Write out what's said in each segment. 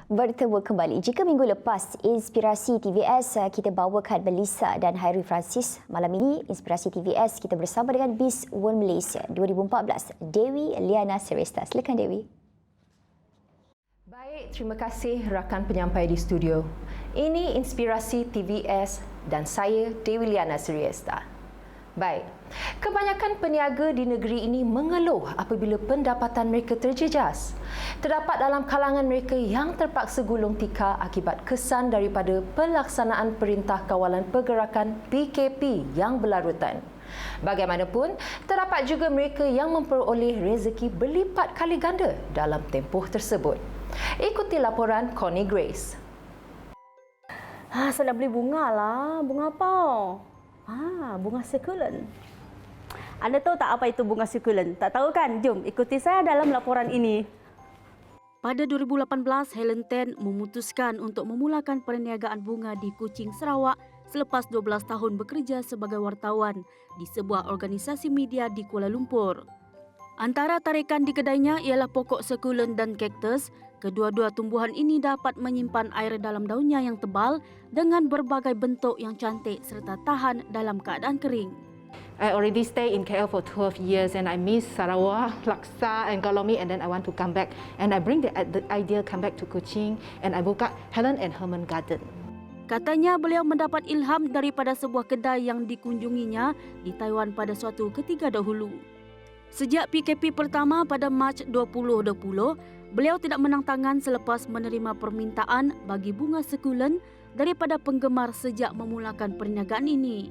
Bertemu kembali. Jika minggu lepas Inspirasi TVS kita bawakan Melissa dan Hairi Francis, malam ini Inspirasi TVS kita bersama dengan Miss World Malaysia 2014, Dewi Liana Siresta. Silakan Dewi. Baik, terima kasih rakan penyampai di studio. Ini Inspirasi TVS dan saya Dewi Liana Siresta. Baik, kebanyakan peniaga di negeri ini mengeluh apabila pendapatan mereka terjejas. Terdapat dalam kalangan mereka yang terpaksa gulung tikar akibat kesan daripada pelaksanaan Perintah Kawalan Pergerakan PKP yang berlarutan. Bagaimanapun, terdapat juga mereka yang memperoleh rezeki berlipat kali ganda dalam tempoh tersebut. Ikuti laporan Connie Grace. Saya nak beli bunga lah. Bunga apa? Bunga succulent. Anda tahu tak apa itu bunga succulent? Tak tahu kan? Jom ikuti saya dalam laporan ini. Pada 2018, Helen Tan memutuskan untuk memulakan perniagaan bunga di Kuching, Sarawak selepas 12 tahun bekerja sebagai wartawan di sebuah organisasi media di Kuala Lumpur. Antara tarikan di kedainya ialah pokok succulent dan kaktus. Kedua-dua tumbuhan ini dapat menyimpan air dalam daunnya yang tebal dengan berbagai bentuk yang cantik serta tahan dalam keadaan kering. I already stay in KL for 12 years and I miss Sarawak, Laksa and Golomi, and then I want to come back and I bring the idea come back to Kuching and I buka Helen and Herman Garden. Katanya beliau mendapat ilham daripada sebuah kedai yang dikunjunginya di Taiwan pada suatu ketika dahulu. Sejak PKP pertama pada Mac 2020, beliau tidak menang tangan selepas menerima permintaan bagi bunga succulent daripada penggemar sejak memulakan perniagaan ini.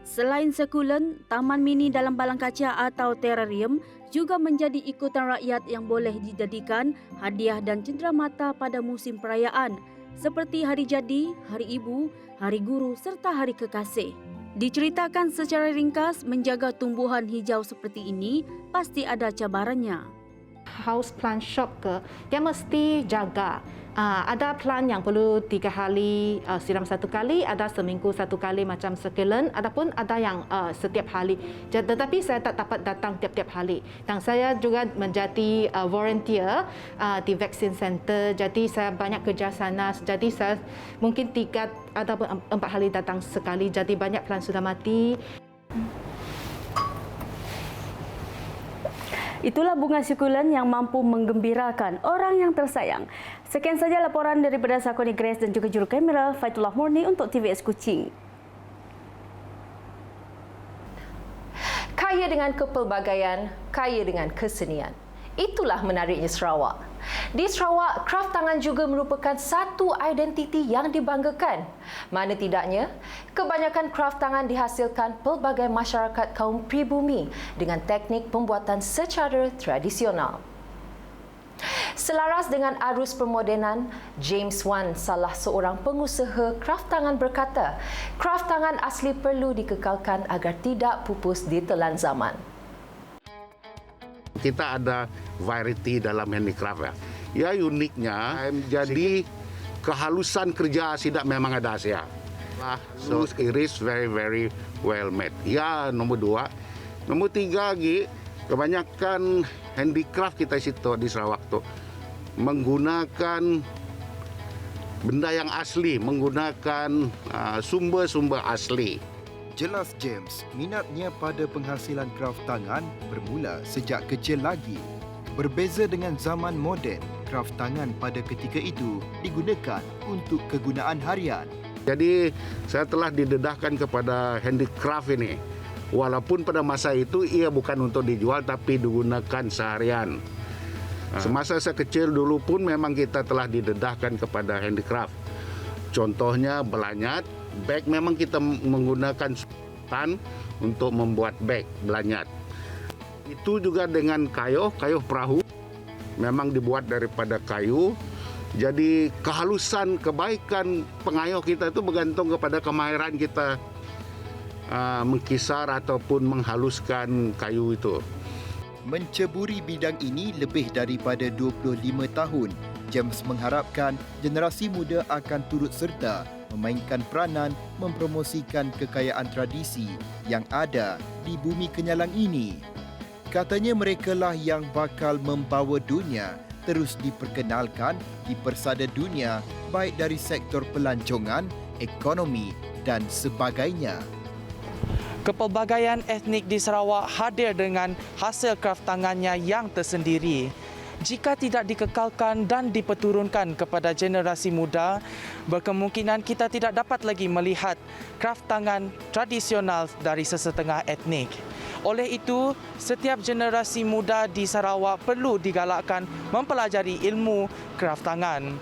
Selain succulent, taman mini dalam balang kaca atau terrarium juga menjadi ikutan rakyat yang boleh dijadikan hadiah dan cenderamata pada musim perayaan seperti Hari Jadi, Hari Ibu, Hari Guru serta Hari Kekasih. Diceritakan secara ringkas, menjaga tumbuhan hijau seperti ini pasti ada cabarannya. House plant shop ke, dia mesti jaga. Ada plant yang perlu 3 hari siram 1 kali, ada seminggu 1 kali macam succulent, adapun ada yang setiap hari. Tetapi saya tak dapat datang tiap-tiap hari. Dan saya juga menjadi volunteer di vaksin center. Jadi saya banyak kerja sana. Jadi saya mungkin 3 ataupun 4 hari datang sekali. Jadi banyak plant sudah mati. Itulah bunga succulent yang mampu menggembirakan orang yang tersayang. Sekian saja laporan daripada Connie Grace dan juga juru kamera Faitullah Murni untuk TVS Kuching. Kaya dengan kepelbagaian, kaya dengan kesenian. Itulah menariknya Sarawak. Di Sarawak, kraf tangan juga merupakan satu identiti yang dibanggakan. Mana tidaknya, kebanyakan kraf tangan dihasilkan pelbagai masyarakat kaum pribumi dengan teknik pembuatan secara tradisional. Selaras dengan arus permodenan, James Wan, salah seorang pengusaha kraf tangan berkata, kraf tangan asli perlu dikekalkan agar tidak pupus ditelan zaman. Kita ada variety dalam handicraft ya. Ya uniknya, jadi kehalusan kerja sidak memang ada Asia. So it is very well made. Ya nombor 2, nombor 3 lagi kebanyakan handicraft kita situ di Sarawak tu menggunakan benda yang asli, menggunakan sumber-sumber asli. Jelas James, minatnya pada penghasilan kraf tangan bermula sejak kecil lagi. Berbeza dengan zaman moden, kraf tangan pada ketika itu digunakan untuk kegunaan harian. Jadi saya telah didedahkan kepada handicraft ini. Walaupun pada masa itu ia bukan untuk dijual tapi digunakan seharian. Semasa saya kecil dulu pun memang kita telah didedahkan kepada handicraft. Contohnya belanyat, beg memang kita menggunakan tan untuk membuat beg belanyat. Itu juga dengan kayuh perahu memang dibuat daripada kayu. Jadi kehalusan, kebaikan pengayuh kita itu bergantung kepada kemahiran kita mengkisar ataupun menghaluskan kayu itu. Menceburi bidang ini lebih daripada 25 tahun, James mengharapkan generasi muda akan turut serta memainkan peranan mempromosikan kekayaan tradisi yang ada di bumi kenyalang ini. Katanya merekalah yang bakal membawa dunia terus diperkenalkan di persada dunia baik dari sektor pelancongan, ekonomi dan sebagainya. Kepelbagaian etnik di Sarawak hadir dengan hasil kraf tangannya yang tersendiri. Jika tidak dikekalkan dan diperturunkan kepada generasi muda, berkemungkinan kita tidak dapat lagi melihat kraf tangan tradisional dari sesetengah etnik. Oleh itu, setiap generasi muda di Sarawak perlu digalakkan mempelajari ilmu kraf tangan.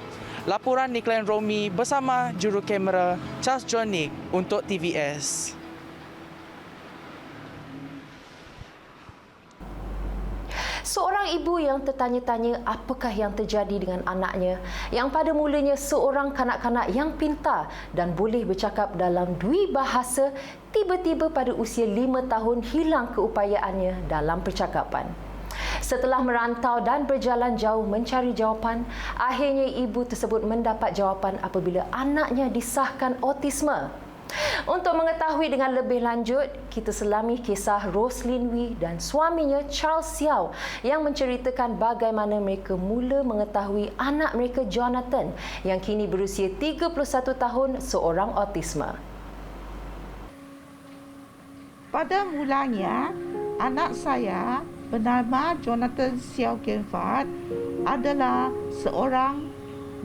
Laporan Niklan Romi bersama juru kamera Charles Jonik untuk TVS. Seorang ibu yang tertanya-tanya apakah yang terjadi dengan anaknya yang pada mulanya seorang kanak-kanak yang pintar dan boleh bercakap dalam 2 bahasa tiba-tiba pada usia 5 tahun hilang keupayaannya dalam percakapan. Setelah merantau dan berjalan jauh mencari jawapan, akhirnya ibu tersebut mendapat jawapan apabila anaknya disahkan autisme. Untuk mengetahui dengan lebih lanjut, kita selami kisah Roslyn Wee dan suaminya Charles Xiao yang menceritakan bagaimana mereka mula mengetahui anak mereka Jonathan yang kini berusia 31 tahun seorang autisme. Pada mulanya, anak saya bernama Jonathan Xiao Genfat adalah seorang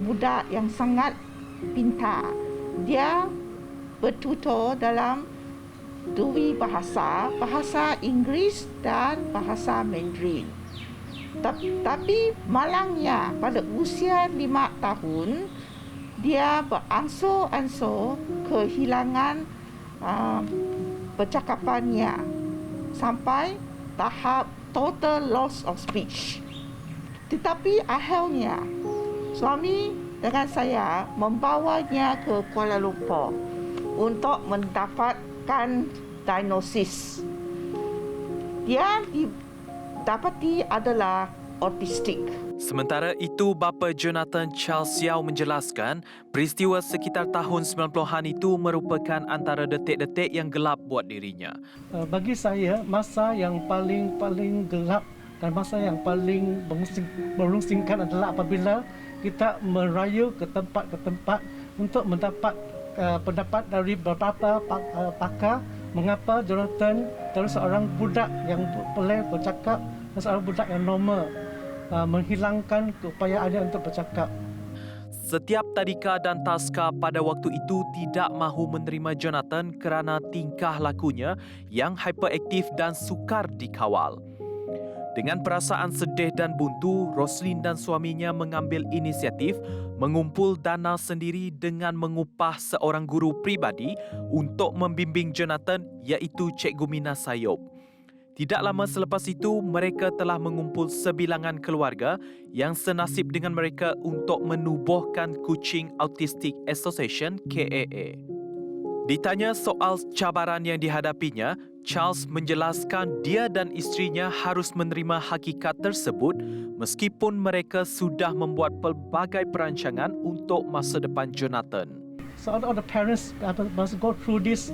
budak yang sangat pintar. Dia bertutur dalam 2 bahasa, bahasa Inggeris dan bahasa Mandarin. Tapi malangnya pada usia 5 tahun, dia beransur-ansur kehilangan percakapannya sampai tahap total loss of speech. Tetapi akhirnya, suami dengan saya membawanya ke Kuala Lumpur untuk mendapatkan diagnosis. Dia didapati adalah autistik. Sementara itu, bapa Jonathan Charles Xiao menjelaskan peristiwa sekitar tahun 90-an itu merupakan antara detik-detik yang gelap buat dirinya. Bagi saya, masa yang paling gelap dan masa yang paling merungsingkan adalah apabila kita merayu ke tempat untuk mendapat pendapat dari beberapa pakar mengapa Jonathan terus seorang budak yang boleh bercakap dan seorang budak yang normal menghilangkan keupayaannya untuk bercakap. Setiap tadika dan taska pada waktu itu tidak mahu menerima Jonathan kerana tingkah lakunya yang hyperaktif dan sukar dikawal. Dengan perasaan sedih dan buntu, Roslyn dan suaminya mengambil inisiatif mengumpul dana sendiri dengan mengupah seorang guru pribadi untuk membimbing Jonathan, iaitu Cikgu Mina Sayop. Tidak lama selepas itu, mereka telah mengumpul sebilangan keluarga yang senasib dengan mereka untuk menubuhkan Kuching Autistic Association KAA. Ditanya soal cabaran yang dihadapinya, Charles menjelaskan dia dan isterinya harus menerima hakikat tersebut meskipun mereka sudah membuat pelbagai perancangan untuk masa depan Jonathan. So all the parents must go through this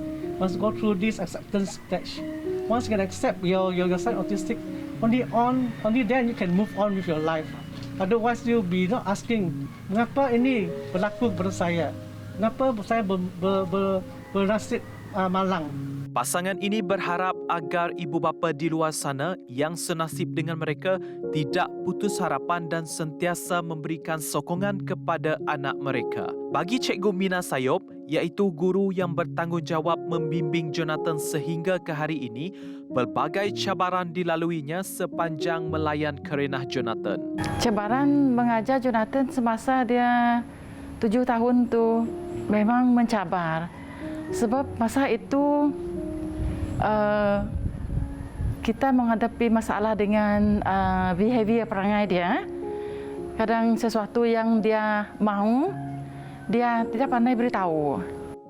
acceptance stage. Once you can accept your son autistic, only then you can move on with your life. Otherwise you'll be not asking, mengapa ini berlaku kepada saya? Mengapa saya bernasib malang? Pasangan ini berharap agar ibu bapa di luar sana yang senasib dengan mereka tidak putus harapan dan sentiasa memberikan sokongan kepada anak mereka. Bagi Cikgu Mina Sayop, iaitu guru yang bertanggungjawab membimbing Jonathan sehingga ke hari ini, pelbagai cabaran dilaluinya sepanjang melayan kerenah Jonathan. Cabaran mengajar Jonathan semasa dia 7 tahun tu memang mencabar. Sebab masa itu kita menghadapi masalah dengan behavior perangai dia. Kadang sesuatu yang dia mahu, dia tidak pandai beritahu.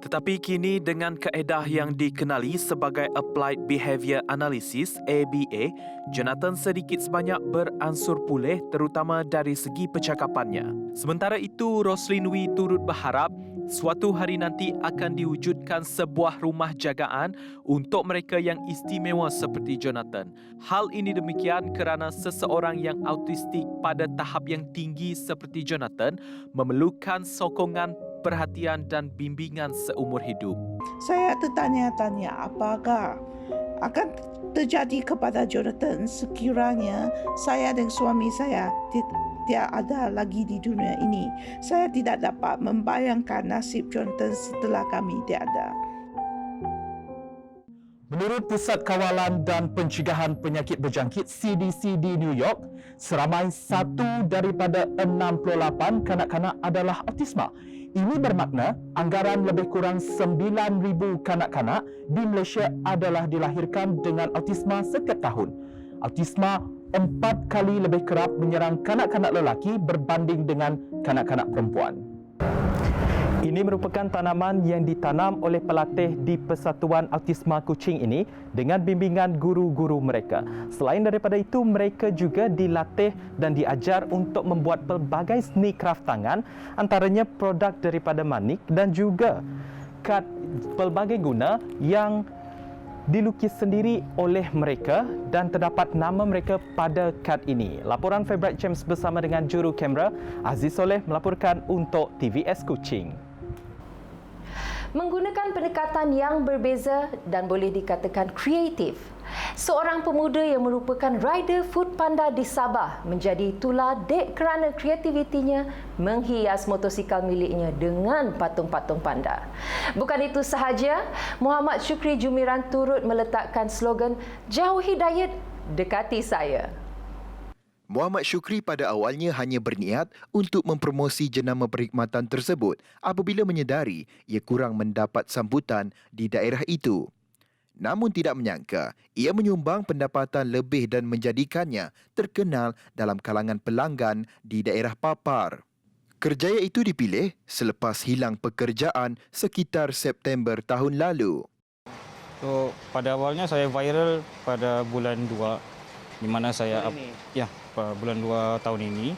Tetapi kini dengan kaedah yang dikenali sebagai Applied Behaviour Analysis (ABA), Jonathan sedikit sebanyak beransur pulih terutama dari segi percakapannya. Sementara itu, Roslyn Wee turut berharap suatu hari nanti akan diwujudkan sebuah rumah jagaan untuk mereka yang istimewa seperti Jonathan. Hal ini demikian kerana seseorang yang autistik pada tahap yang tinggi seperti Jonathan memerlukan sokongan, perhatian dan bimbingan seumur hidup. Saya tertanya-tanya apakah akan terjadi kepada Jonathan sekiranya saya dan suami saya tidak ada lagi di dunia ini. Saya tidak dapat membayangkan nasib Jonathan setelah kami tiada. Menurut Pusat Kawalan dan Pencegahan Penyakit Berjangkit CDC di New York, seramai 1 daripada 68 kanak-kanak adalah autisma. Ini bermakna anggaran lebih kurang 9,000 kanak-kanak di Malaysia adalah dilahirkan dengan autisma setiap tahun. Autisma 4 kali lebih kerap menyerang kanak-kanak lelaki berbanding dengan kanak-kanak perempuan. Ini merupakan tanaman yang ditanam oleh pelatih di Persatuan Autisma Kuching ini dengan bimbingan guru-guru mereka. Selain daripada itu, mereka juga dilatih dan diajar untuk membuat pelbagai seni kraf tangan, antaranya produk daripada manik dan juga kad pelbagai guna yang dilukis sendiri oleh mereka dan terdapat nama mereka pada kad ini. Laporan Februari James bersama dengan juru kamera Aziz Soleh melaporkan untuk TVS Kuching. Menggunakan pendekatan yang berbeza dan boleh dikatakan kreatif, seorang pemuda yang merupakan rider Foodpanda di Sabah menjadi tular dek kerana kreativitinya menghias motosikal miliknya dengan patung-patung panda. Bukan itu sahaja, Muhammad Syukri Jumiran turut meletakkan slogan "Jauhi diet, dekati saya". Muhammad Syukri pada awalnya hanya berniat untuk mempromosi jenama perkhidmatan tersebut apabila menyedari ia kurang mendapat sambutan di daerah itu. Namun tidak menyangka, ia menyumbang pendapatan lebih dan menjadikannya terkenal dalam kalangan pelanggan di daerah Papar. Kerjaya itu dipilih selepas hilang pekerjaan sekitar September tahun lalu. So, pada awalnya saya viral pada bulan 2 di mana saya bulan 2 tahun ini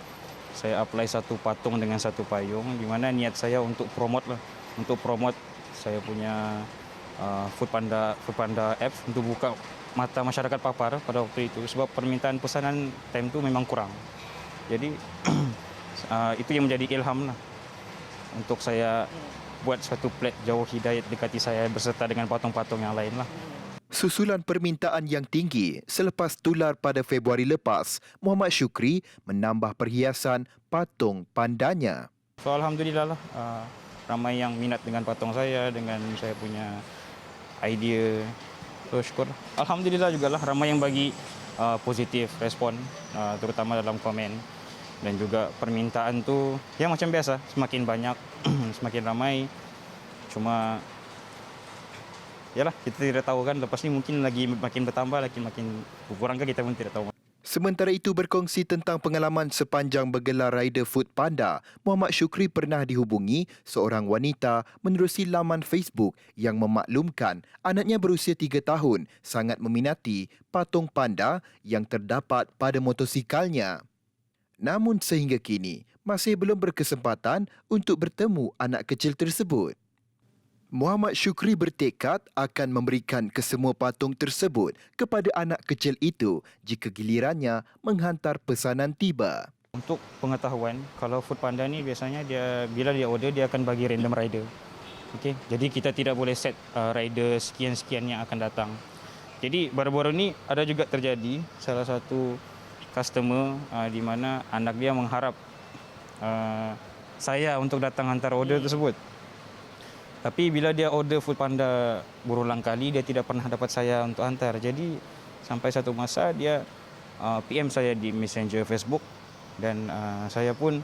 saya apply satu patung dengan satu payung di mana niat saya untuk promote saya punya Foodpanda apps untuk buka mata masyarakat Papar pada waktu itu sebab permintaan pesanan time tu memang kurang. Jadi itu yang menjadi ilham lah untuk saya buat satu plate Jauhi Diet Dekati Saya beserta dengan patung-patung yang lain lah. Susulan permintaan yang tinggi selepas tular pada Februari lepas, Muhammad Syukri menambah perhiasan patung pandanya. So alhamdulillah lah, ramai yang minat dengan patung saya, dengan saya punya idea. So syukur. Alhamdulillah jugalah ramai yang bagi positif respon, terutama dalam komen. Dan juga permintaan tu yang macam biasa, semakin banyak, semakin ramai. Cuma yalah, kita tidak tahu kan, lepas ni mungkin lagi makin bertambah, makin berkurang ke kita pun tidak tahu. Sementara itu berkongsi tentang pengalaman sepanjang bergelar rider Foodpanda, Muhammad Syukri pernah dihubungi seorang wanita menerusi laman Facebook yang memaklumkan anaknya berusia 3 tahun sangat meminati patung panda yang terdapat pada motosikalnya. Namun sehingga kini masih belum berkesempatan untuk bertemu anak kecil tersebut. Muhammad Syukri bertekad akan memberikan kesemua patung tersebut kepada anak kecil itu jika gilirannya menghantar pesanan tiba. Untuk pengetahuan, kalau Foodpanda ni biasanya bila dia order dia akan bagi random rider. Okey, jadi kita tidak boleh set rider sekian-sekian yang akan datang. Jadi baru-baru ni ada juga terjadi salah satu customer di mana anak dia mengharap saya untuk datang hantar order tersebut. Tapi bila dia order Foodpanda berulang kali, dia tidak pernah dapat saya untuk hantar. Jadi sampai satu masa dia PM saya di Messenger Facebook dan saya pun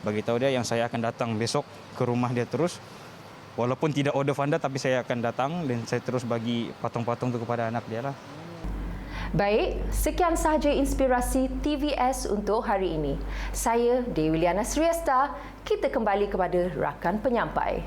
bagi tahu dia yang saya akan datang besok ke rumah dia terus. Walaupun tidak order Fanda tapi saya akan datang dan saya terus bagi patung-patung itu kepada anak dia lah. Baik, sekian sahaja inspirasi TVS untuk hari ini. Saya Dewi Liana Sriesta, kita kembali kepada rakan penyampai.